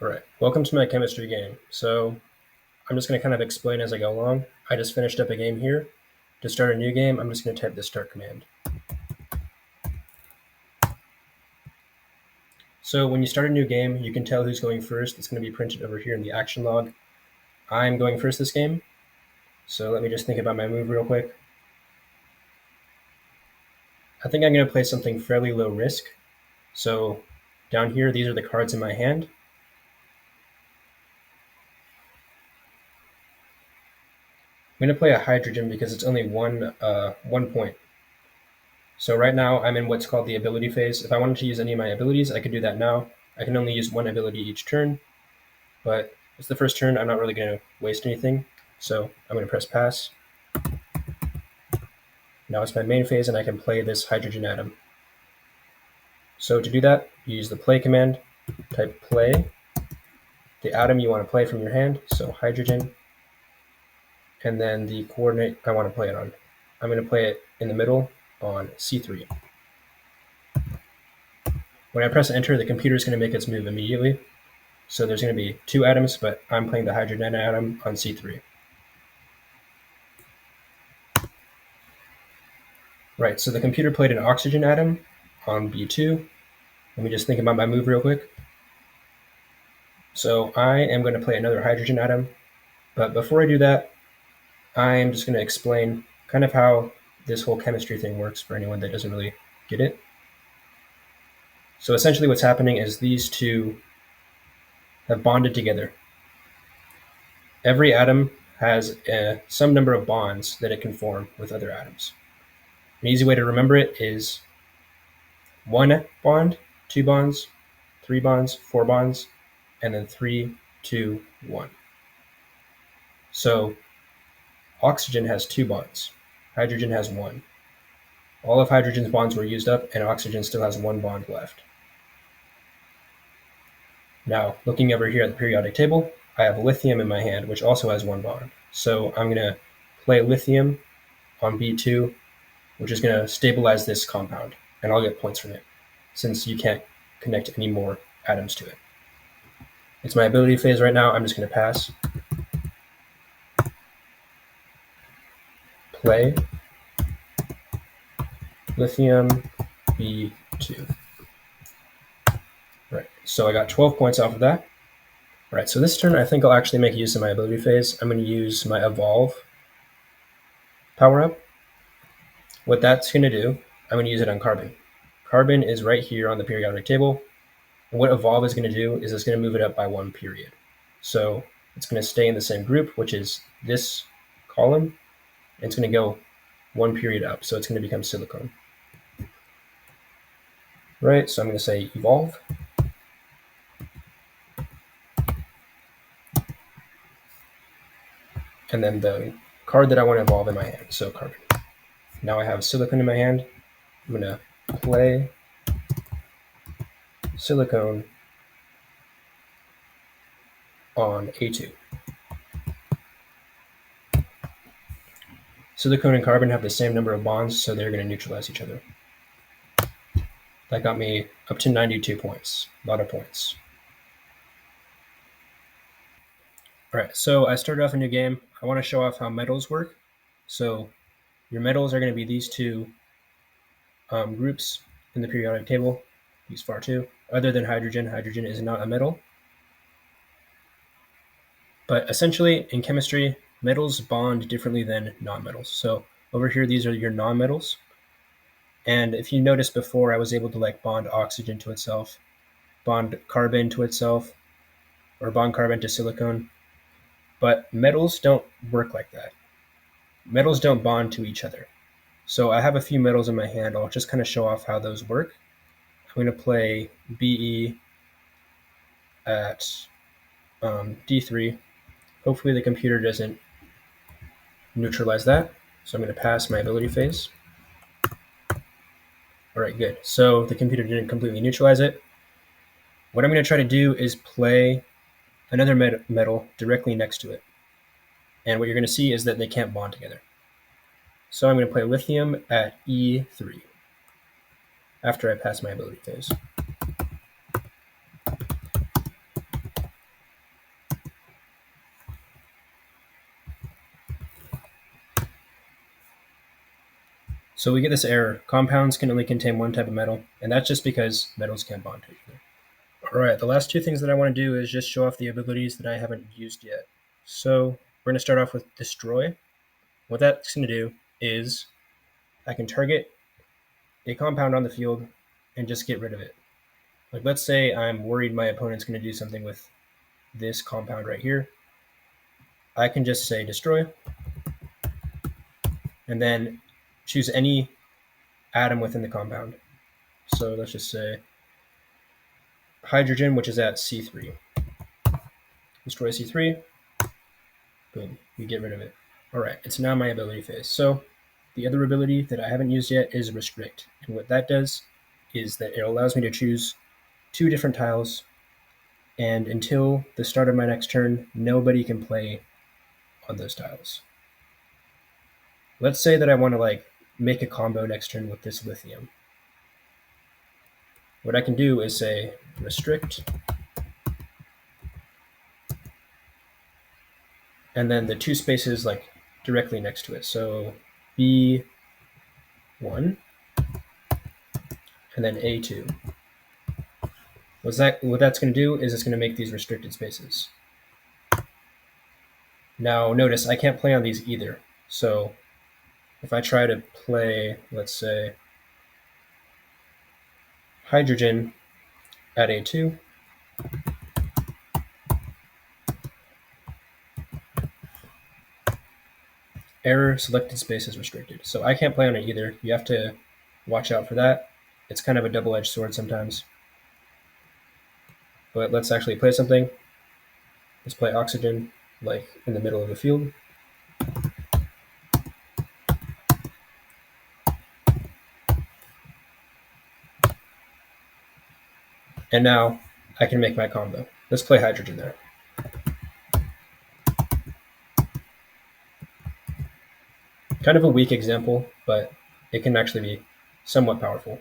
All right, welcome to my chemistry game. So I'm just going to kind of explain as I go along. I just finished up a game here. To start a new game, I'm just going to type the start command. So when you start a new game, you can tell who's going first. It's going to be printed over here in the action log. I'm going first this game. So let me just think about my move real quick. I think I'm going to play something fairly low risk. So down here, these are the cards in my hand. I'm going to play a hydrogen because it's only one point. So right now I'm in what's called the ability phase. If I wanted to use any of my abilities, I could do that now. I can only use one ability each turn, but it's the first turn. I'm not really going to waste anything. So I'm going to press pass. Now it's my main phase and I can play this hydrogen atom. So to do that, you use the play command, type play, the atom you want to play from your hand, so hydrogen, and then the coordinate I want to play it on. I'm going to play it in the middle on C3. When I press enter, the computer is going to make its move immediately. So there's going to be two atoms, but I'm playing the hydrogen atom on C3. Right, so the computer played an oxygen atom on B2. Let me just think about my move real quick. So I am going to play another hydrogen atom, but before I do that, I'm just going to explain kind of how this whole chemistry thing works for anyone that doesn't really get it. So essentially what's happening is these two have bonded together. Every atom has some number of bonds that it can form with other atoms. An easy way to remember it is 1 bond, 2 bonds, 3 bonds, 4 bonds, and then 3, 2, 1. So oxygen has 2 bonds. Hydrogen has 1. All of hydrogen's bonds were used up, and oxygen still has 1 bond left. Now, looking over here at the periodic table, I have lithium in my hand, which also has 1 bond. So I'm going to play lithium on B2, which is going to stabilize this compound, and I'll get points from it, since you can't connect any more atoms to it. It's my ability phase right now. I'm just going to pass. Play. Lithium B2. Right, so I got 12 points off of that. All right, so this turn I think I'll actually make use of my ability phase. I'm going to use my evolve power up. What that's going to do, I'm going to use it on carbon. Carbon is right here on the periodic table. And what evolve is going to do is it's going to move it up by 1 period. So it's going to stay in the same group, which is this column. And it's going to go 1 period up. So it's going to become silicone. Right, so I'm going to say evolve. And then the card that I want to evolve in my hand, so carbon. Now I have silicone in my hand. I'm going to play silicone on A2. Silicone and carbon have the same number of bonds, so they're going to neutralize each other. That got me up to 92 points. A lot of points. All right, so I started off a new game. I want to show off how metals work. So your metals are going to be these two groups in the periodic table, these far two. Other than hydrogen, hydrogen is not a metal. But essentially, in chemistry, metals bond differently than nonmetals. So over here, these are your nonmetals. And if you noticed before, I was able to bond oxygen to itself, bond carbon to itself, or bond carbon to silicone. But metals don't work like that. Metals don't bond to each other. So I have a few metals in my hand. I'll just kind of show off how those work. I'm going to play Be at D3. Hopefully the computer doesn't neutralize that. So I'm going to pass my ability phase. All right, good. So the computer didn't completely neutralize it. What I'm going to try to do is play another metal directly next to it. And what you're going to see is that they can't bond together. So I'm going to play lithium at E3 after I pass my ability phase. So we get this error: compounds can only contain one type of metal, and that's just because metals can't bond to each other. All right, the last two things that I want to do is just show off the abilities that I haven't used yet. So we're going to start off with Destroy. What that's going to do is I can target a compound on the field and just get rid of it. Like, let's say I'm worried my opponent's going to do something with this compound right here. I can just say Destroy, and then choose any atom within the compound. So let's just say hydrogen, which is at C3. Destroy C3. Boom. We get rid of it. All right, it's now my ability phase. So the other ability that I haven't used yet is Restrict. And what that does is that it allows me to choose two different tiles, and until the start of my next turn, nobody can play on those tiles. Let's say that I want to make a combo next turn with this lithium. What I can do is say Restrict, and then the two spaces directly next to it. So B1 and then A2. What that's going to do is it's going to make these restricted spaces. Now notice I can't play on these either. So if I try to play, let's say, hydrogen at A2, error, selected space is restricted. So I can't play on it either. You have to watch out for that. It's kind of a double-edged sword sometimes. But let's actually play something. Let's play oxygen, in the middle of the field. And now I can make my combo. Let's play hydrogen there. Kind of a weak example, but it can actually be somewhat powerful.